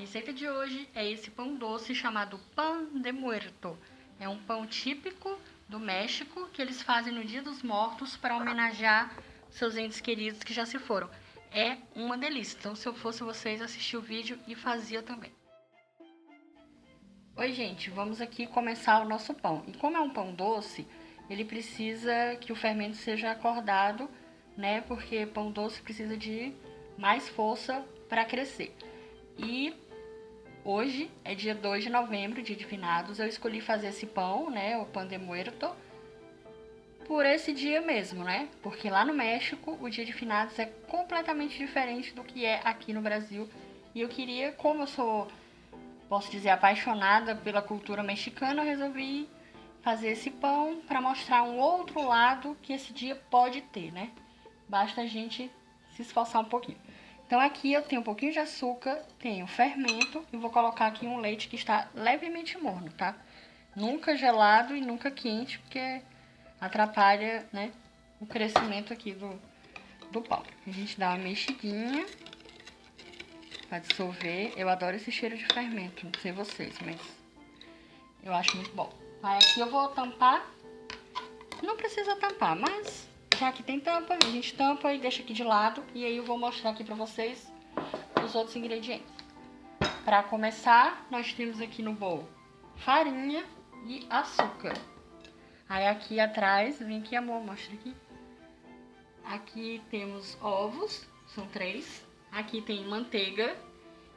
receita de hoje é esse pão doce chamado pan de muerto. É um pão típico do México que eles fazem no Dia dos Mortos para homenagear seus entes queridos que já se foram. É uma delícia. Então, se eu fosse vocês, assistir o vídeo e fazia também. Oi, gente, vamos aqui começar o nosso pão. E como é um pão doce, ele precisa que o fermento seja acordado, né? Porque pão doce precisa de mais força para crescer. E hoje é dia 2 de novembro, dia de finados. Eu escolhi fazer esse pão, né? O pan de muerto, por esse dia mesmo, né? Porque lá no México, o dia de finados é completamente diferente do que é aqui no Brasil. E eu queria, como eu sou, posso dizer, apaixonada pela cultura mexicana, eu resolvi fazer esse pão para mostrar um outro lado que esse dia pode ter, né? Basta a gente se esforçar um pouquinho. Então aqui eu tenho um pouquinho de açúcar, tenho fermento e vou colocar aqui um leite que está levemente morno, tá? Nunca gelado e nunca quente, porque atrapalha, né, o crescimento aqui do pão. A gente dá uma mexidinha para dissolver. Eu adoro esse cheiro de fermento, não sei vocês, mas eu acho muito bom. Aí aqui eu vou tampar. Não precisa tampar, mas já que tem tampa, a gente tampa e deixa aqui de lado. E aí eu vou mostrar aqui pra vocês os outros ingredientes. Para começar, nós temos aqui no bowl farinha e açúcar. Aí aqui atrás, vem aqui amor, mostra aqui. Aqui temos ovos, são 3. Aqui tem manteiga.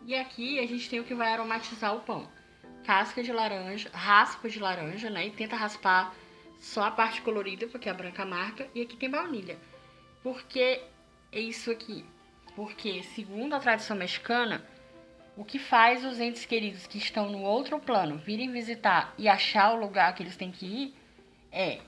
E aqui a gente tem o que vai aromatizar o pão. Casca de laranja, raspa de laranja, né? E tenta raspar só a parte colorida, porque a branca marca. E aqui tem baunilha. Por que isso aqui? Porque, segundo a tradição mexicana, o que faz os entes queridos que estão no outro plano virem visitar e achar o lugar que eles têm que ir é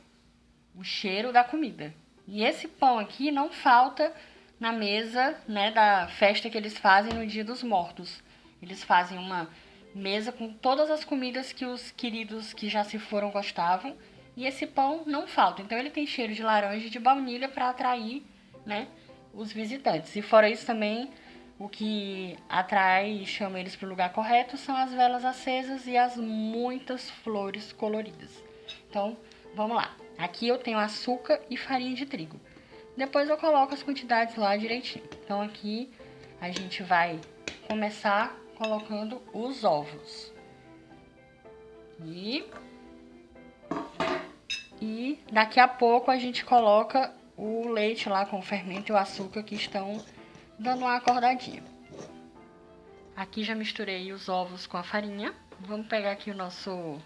o cheiro da comida. E esse pão aqui não falta na mesa, né, da festa que eles fazem no Dia dos Mortos. Eles fazem uma mesa com todas as comidas que os queridos que já se foram gostavam. E esse pão não falta. Então ele tem cheiro de laranja e de baunilha para atrair, né, os visitantes. E fora isso também, o que atrai e chama eles para o lugar correto são as velas acesas e as muitas flores coloridas. Então, vamos lá. Aqui eu tenho açúcar e farinha de trigo. Depois eu coloco as quantidades lá direitinho. Então aqui a gente vai começar colocando os ovos. E daqui a pouco a gente coloca o leite lá com o fermento e o açúcar que estão dando uma acordadinha. Aqui já misturei os ovos com a farinha. Vamos pegar aqui o nosso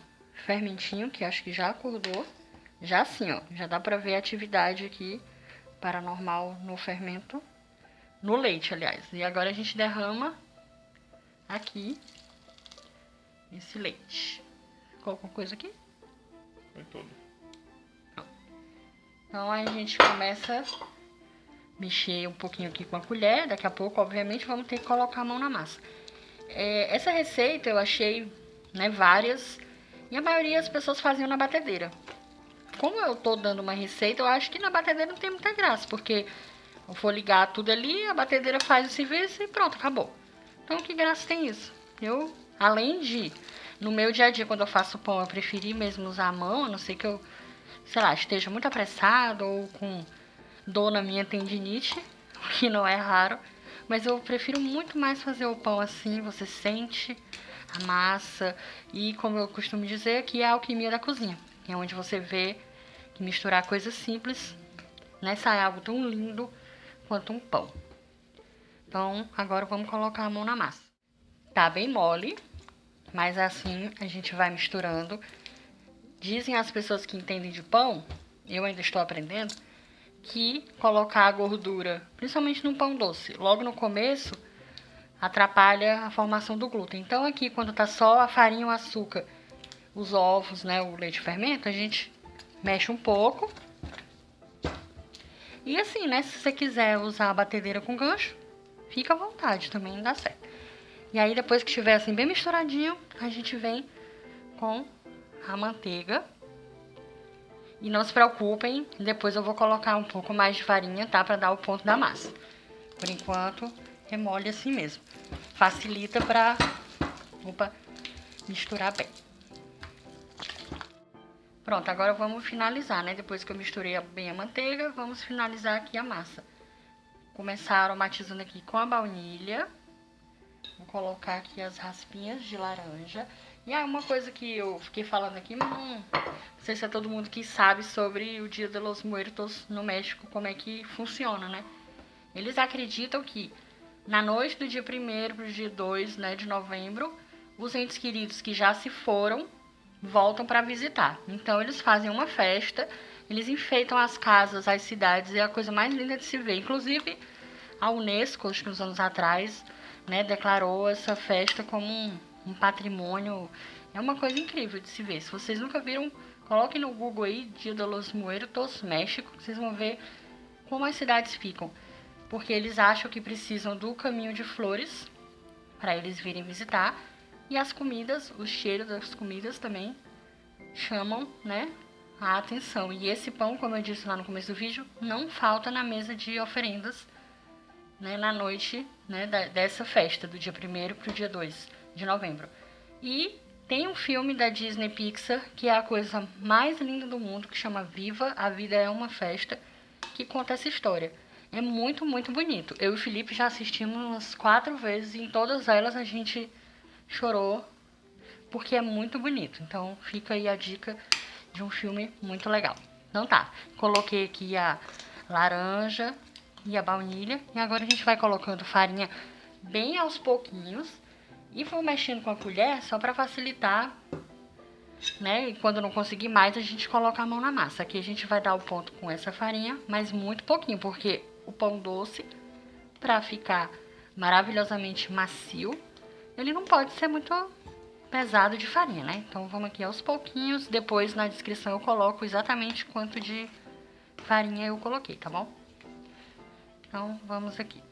fermentinho, que acho que já acordou. Já assim, ó, já dá pra ver a atividade aqui paranormal no fermento, no leite, aliás. E agora a gente derrama aqui esse leite. Ficou alguma coisa aqui? Foi tudo. Então aí a gente começa a mexer um pouquinho aqui com a colher. Daqui a pouco, obviamente, vamos ter que colocar a mão na massa. Essa receita eu achei, né, várias, e a maioria das pessoas faziam na batedeira. Como eu tô dando uma receita, eu acho que na batedeira não tem muita graça, porque eu vou ligar tudo ali, a batedeira faz o serviço e pronto, acabou. Então, que graça tem isso? Eu, além de, no meu dia a dia, quando eu faço pão, eu preferi mesmo usar a mão, a não ser que eu, sei lá, esteja muito apressado ou com dor na minha tendinite, o que não é raro. Mas eu prefiro muito mais fazer o pão assim, você sente a massa. E como eu costumo dizer, aqui é a alquimia da cozinha. É onde você vê que misturar coisas simples, né, sai algo tão lindo quanto um pão. Então, agora vamos colocar a mão na massa. Tá bem mole, mas assim a gente vai misturando. Dizem as pessoas que entendem de pão, eu ainda estou aprendendo, que colocar a gordura, principalmente no pão doce, logo no começo, atrapalha a formação do glúten. Então aqui, quando tá só a farinha, o açúcar, os ovos, né, o leite e fermento, a gente mexe um pouco. E assim, né, se você quiser usar a batedeira com gancho, fica à vontade, também dá certo. E aí, depois que estiver assim bem misturadinho, a gente vem com a manteiga. E não se preocupem, depois eu vou colocar um pouco mais de farinha, tá? Pra dar o ponto da massa. Por enquanto, remole assim mesmo. Facilita pra Opa, misturar bem. Pronto, agora vamos finalizar, né? Depois que eu misturei bem a manteiga, vamos finalizar aqui a massa. Começar aromatizando aqui com a baunilha. Vou colocar aqui as raspinhas de laranja. E aí uma coisa que eu fiquei falando aqui, não sei se é todo mundo que sabe sobre o Dia de los Muertos no México, como é que funciona, né? Eles acreditam que na noite do dia 1º para o dia 2, né, de novembro, os entes queridos que já se foram voltam para visitar. Então eles fazem uma festa, eles enfeitam as casas, as cidades, é a coisa mais linda de se ver. Inclusive a Unesco, acho que uns anos atrás, né, declarou essa festa como um patrimônio. É uma coisa incrível de se ver. Se vocês nunca viram, coloquem no Google aí Dia de los Muertos, México, vocês vão ver como as cidades ficam. Porque eles acham que precisam do caminho de flores para eles virem visitar. E as comidas, o cheiro das comidas também chamam, né, a atenção. E esse pão, como eu disse lá no começo do vídeo, não falta na mesa de oferendas, né, na noite, né, dessa festa, do dia 1º para o dia 2 de novembro. E tem um filme da Disney Pixar, que é a coisa mais linda do mundo, que chama Viva, a Vida é uma Festa, que conta essa história. É muito, muito bonito. Eu e o Felipe já assistimos umas 4 vezes e em todas elas a gente chorou, porque é muito bonito. Então fica aí a dica de um filme muito legal. Então tá, coloquei aqui a laranja e a baunilha. E agora a gente vai colocando farinha bem aos pouquinhos. E vou mexendo com a colher só para facilitar, né? E quando não conseguir mais, a gente coloca a mão na massa. Aqui a gente vai dar o ponto com essa farinha, mas muito pouquinho, porque o pão doce, para ficar maravilhosamente macio, ele não pode ser muito pesado de farinha, né? Então vamos aqui aos pouquinhos. Depois na descrição eu coloco exatamente quanto de farinha eu coloquei, tá bom? Então vamos aqui.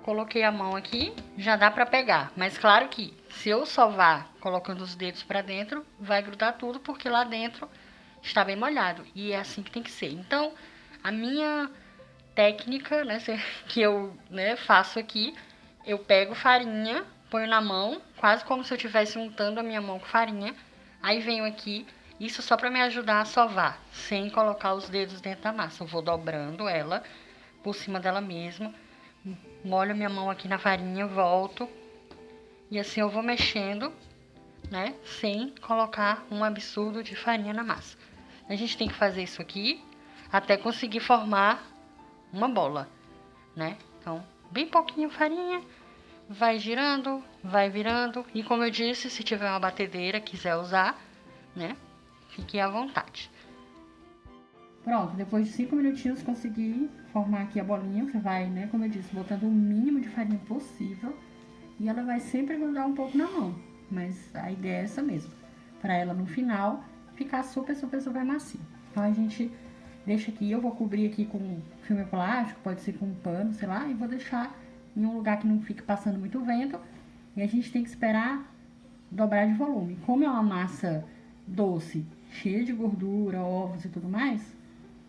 Coloquei a mão aqui, já dá pra pegar. Mas claro que se eu sovar colocando os dedos pra dentro, vai grudar tudo, porque lá dentro está bem molhado. E é assim que tem que ser. Então, a minha técnica, né, que eu, né, faço aqui, eu pego farinha, ponho na mão, quase como se eu estivesse untando a minha mão com farinha. Aí venho aqui, isso só pra me ajudar a sovar, sem colocar os dedos dentro da massa. Eu vou dobrando ela por cima dela mesma. Molho minha mão aqui na farinha, volto. E assim eu vou mexendo, né? Sem colocar um absurdo de farinha na massa. A gente tem que fazer isso aqui até conseguir formar uma bola, né? Então, bem pouquinho farinha. Vai girando, vai virando. E como eu disse, se tiver uma batedeira, quiser usar, né? Fique à vontade. Pronto, depois de 5 minutinhos consegui formar aqui a bolinha. Você vai, né, como eu disse, botando o mínimo de farinha possível. E ela vai sempre grudar um pouco na mão. Mas a ideia é essa mesmo. Pra ela no final ficar super, super, super macia. Então a gente deixa aqui, eu vou cobrir aqui com filme plástico, pode ser com um pano, sei lá. E vou deixar em um lugar que não fique passando muito vento. E a gente tem que esperar dobrar de volume. Como é uma massa doce, cheia de gordura, ovos e tudo mais,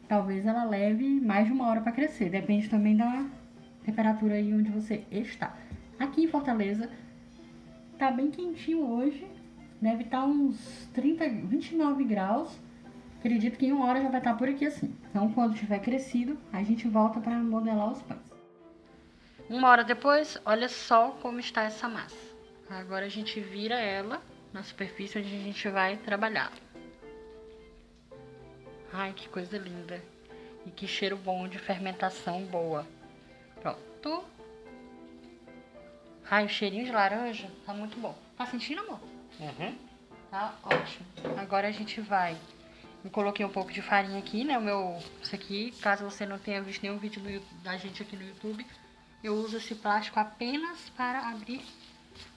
talvez ela leve mais de 1 hora para crescer. Depende também da temperatura aí onde você está. Aqui em Fortaleza tá bem quentinho hoje. Deve estar uns 29 graus. Acredito que em 1 hora já vai estar por aqui assim. Então, quando tiver crescido, a gente volta para modelar os pães. 1 hora depois, olha só como está essa massa. Agora a gente vira ela na superfície onde a gente vai trabalhar. Ai, que coisa linda. E que cheiro bom de fermentação boa. Pronto. Ai, o cheirinho de laranja tá muito bom. Tá sentindo, amor? Uhum. Tá ótimo. Agora a gente vai... Eu coloquei um pouco de farinha aqui, né? Isso aqui, caso você não tenha visto nenhum vídeo da gente aqui no YouTube, eu uso esse plástico apenas para abrir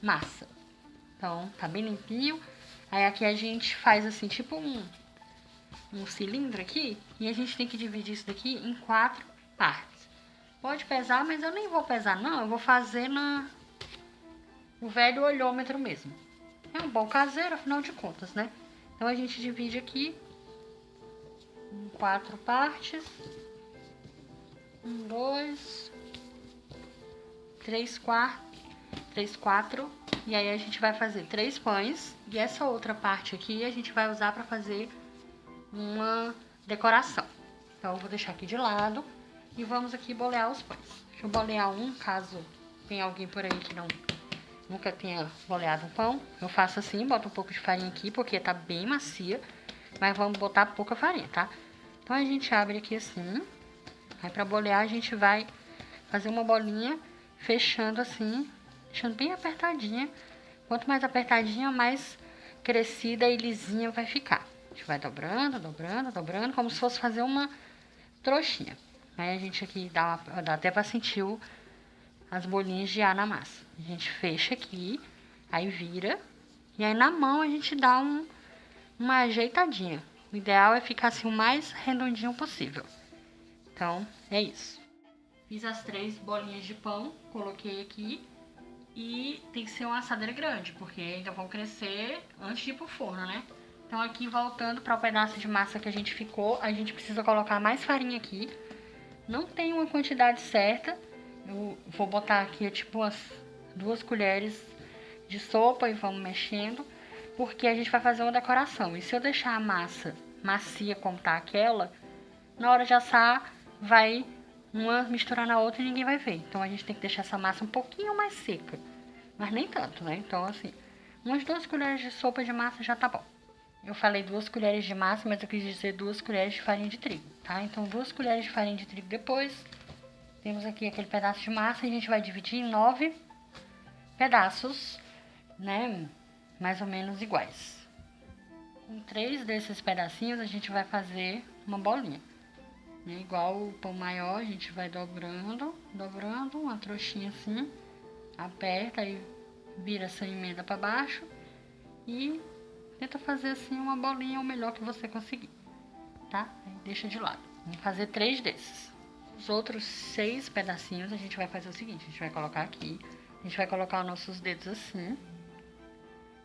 massa. Então, tá bem limpinho. Aí aqui a gente faz assim, tipo um cilindro aqui. E a gente tem que dividir isso daqui em 4 partes. Pode pesar, mas eu nem vou pesar não. Eu vou fazer no velho olhômetro mesmo. É um bom caseiro, afinal de contas, né? Então a gente divide aqui em 4 partes. 1, 2, 3 quartos. 3, 4. E aí a gente vai fazer 3 pães. E essa outra parte aqui a gente vai usar pra fazer uma decoração. Então eu vou deixar aqui de lado e vamos aqui bolear os pães. Deixa eu bolear um, caso tenha alguém por aí que nunca tenha boleado um pão. Eu faço assim, boto um pouco de farinha aqui, porque tá bem macia. Mas vamos botar pouca farinha, tá? Então a gente abre aqui assim. Aí pra bolear a gente vai fazer uma bolinha fechando assim, deixando bem apertadinha. Quanto mais apertadinha, mais crescida e lisinha vai ficar. A gente vai dobrando, dobrando, dobrando, como se fosse fazer uma trouxinha. Aí a gente aqui dá até pra sentir as bolinhas de ar na massa. A gente fecha aqui, aí vira, e aí na mão a gente dá uma ajeitadinha. O ideal é ficar assim o mais redondinho possível. Então, é isso. Fiz as 3 bolinhas de pão, coloquei aqui. E tem que ser uma assadeira grande, porque ainda vão crescer antes de ir pro forno, né? Então aqui, voltando para o pedaço de massa que a gente ficou, a gente precisa colocar mais farinha aqui. Não tem uma quantidade certa. Eu vou botar aqui, tipo, umas 2 colheres de sopa e vamos mexendo, porque a gente vai fazer uma decoração. E se eu deixar a massa macia como tá aquela, na hora de assar, vai uma misturar na outra e ninguém vai ver. Então a gente tem que deixar essa massa um pouquinho mais seca. Mas nem tanto, né? Então, assim, umas 2 colheres de sopa de massa já tá bom. Eu falei 2 colheres de massa, mas eu quis dizer 2 colheres de farinha de trigo, tá? Então, 2 colheres de farinha de trigo depois. Temos aqui aquele pedaço de massa e a gente vai dividir em 9 pedaços, né? Mais ou menos iguais. Com 3 desses pedacinhos, a gente vai fazer uma bolinha. Igual o pão maior, a gente vai dobrando, dobrando, uma trouxinha assim, aperta e vira essa emenda para baixo e tenta fazer assim uma bolinha o melhor que você conseguir, tá? Aí deixa de lado. Vamos fazer 3 desses. Os outros 6 pedacinhos a gente vai fazer o seguinte, a gente vai colocar aqui, a gente vai colocar os nossos dedos assim,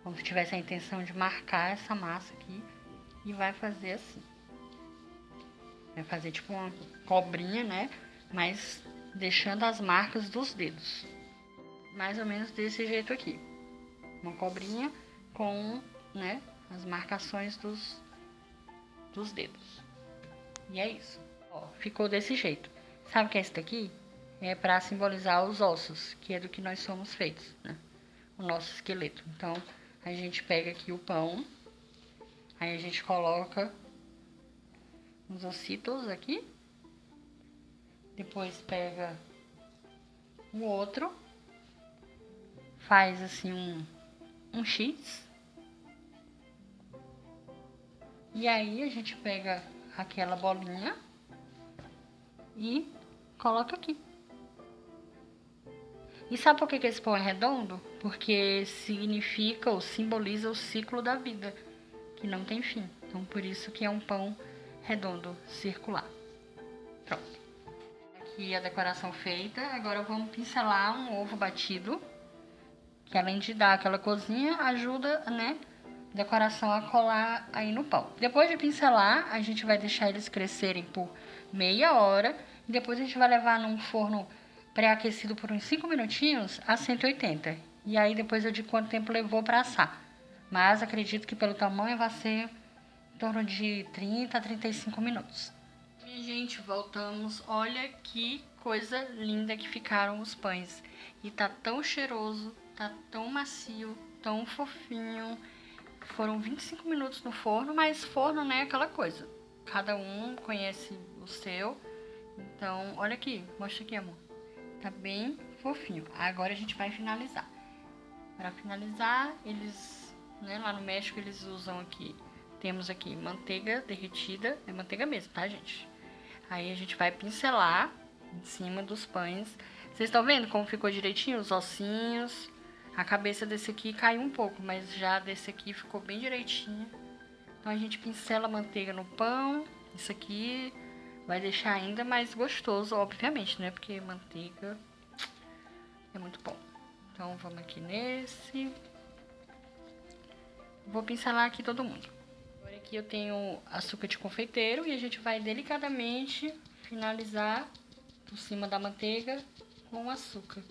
como se tivesse a intenção de marcar essa massa aqui e vai fazer assim. Vai fazer tipo uma cobrinha, né? Mas deixando as marcas dos dedos. Mais ou menos desse jeito aqui. Uma cobrinha com, né, as marcações dos dedos. E é isso. Ó, ficou desse jeito. Sabe o que é esse daqui? É para simbolizar os ossos, que é do que nós somos feitos, né? O nosso esqueleto. Então, a gente pega aqui o pão. Aí a gente coloca os ossitos aqui. Depois pega o outro. Faz assim um X. E aí a gente pega aquela bolinha e coloca aqui. E sabe por que esse pão é redondo? Porque significa ou simboliza o ciclo da vida, que não tem fim. Então por isso que é um pão redondo, circular. Pronto. Aqui a decoração feita. Agora vamos pincelar um ovo batido, que além de dar aquela corzinha, ajuda, né, a decoração a colar aí no pão. Depois de pincelar, a gente vai deixar eles crescerem por meia hora. E depois a gente vai levar num forno pré-aquecido por uns 5 minutinhos a 180. E aí depois eu digo quanto tempo levou para assar. Mas acredito que pelo tamanho vai ser em torno de 30 a 35 minutos. Minha gente, voltamos. Olha que coisa linda que ficaram os pães. E tá tão cheiroso, tá tão macio, tão fofinho. Foram 25 minutos no forno, mas forno, né, é aquela coisa. Cada um conhece o seu. Então, olha aqui, mostra aqui, amor. Tá bem fofinho. Agora a gente vai finalizar. Para finalizar, eles, né, lá no México eles usam aqui. Temos aqui manteiga derretida, é manteiga mesmo, tá, gente? Aí a gente vai pincelar em cima dos pães. Vocês estão vendo como ficou direitinho os ossinhos? A cabeça desse aqui caiu um pouco, mas já desse aqui ficou bem direitinho. Então a gente pincela a manteiga no pão. Isso aqui vai deixar ainda mais gostoso, obviamente, né? Porque manteiga é muito bom. Então vamos aqui nesse. Vou pincelar aqui todo mundo. Agora aqui eu tenho açúcar de confeiteiro e a gente vai delicadamente finalizar por cima da manteiga com o açúcar.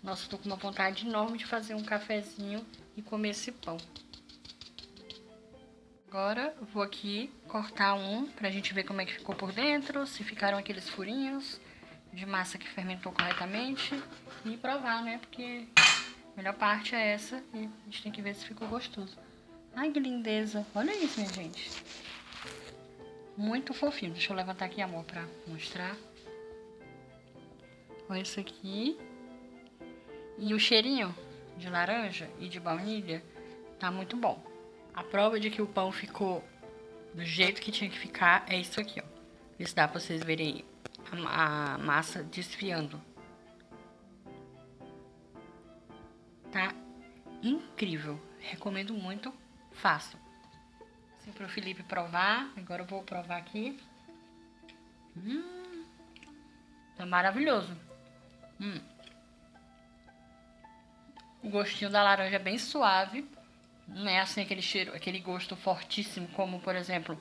Nossa, tô com uma vontade enorme de fazer um cafezinho e comer esse pão. Agora vou aqui cortar um pra gente ver como é que ficou por dentro, se ficaram aqueles furinhos de massa que fermentou corretamente e provar, né? Porque a melhor parte é essa e a gente tem que ver se ficou gostoso. Ai, que lindeza! Olha isso, minha gente. Muito fofinho. Deixa eu levantar aqui, amor, pra mostrar. Olha isso aqui. E o cheirinho de laranja e de baunilha tá muito bom. A prova de que o pão ficou do jeito que tinha que ficar é isso aqui, ó. Isso dá pra vocês verem a massa desfiando. Tá incrível. Recomendo muito. Fácil. Assim pro Felipe provar. Agora eu vou provar aqui. Tá maravilhoso. O gostinho da laranja é bem suave. Não é assim aquele cheiro, aquele gosto fortíssimo, como por exemplo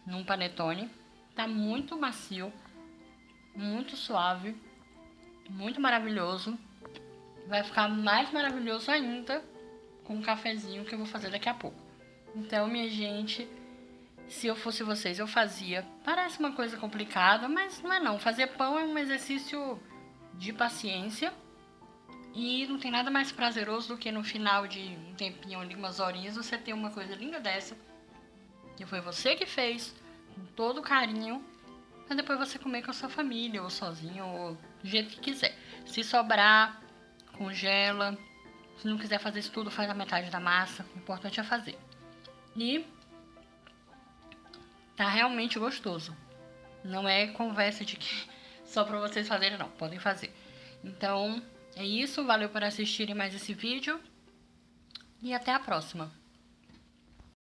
num panetone. Tá muito macio, muito suave, muito maravilhoso. Vai ficar mais maravilhoso ainda com o cafezinho que eu vou fazer daqui a pouco. Então, minha gente, se eu fosse vocês, eu fazia. Parece uma coisa complicada, mas não é não. Fazer pão é um exercício de paciência. E não tem nada mais prazeroso do que no final de um tempinho ali, umas horinhas, você ter uma coisa linda dessa, que foi você que fez, com todo carinho, pra depois você comer com a sua família, ou sozinho, ou do jeito que quiser. Se sobrar, congela. Se não quiser fazer isso tudo, faz a metade da massa. O importante é fazer. E tá realmente gostoso. Não é conversa de que só pra vocês fazerem, não. Podem fazer. Então, é isso. Valeu por assistirem mais esse vídeo. E até a próxima.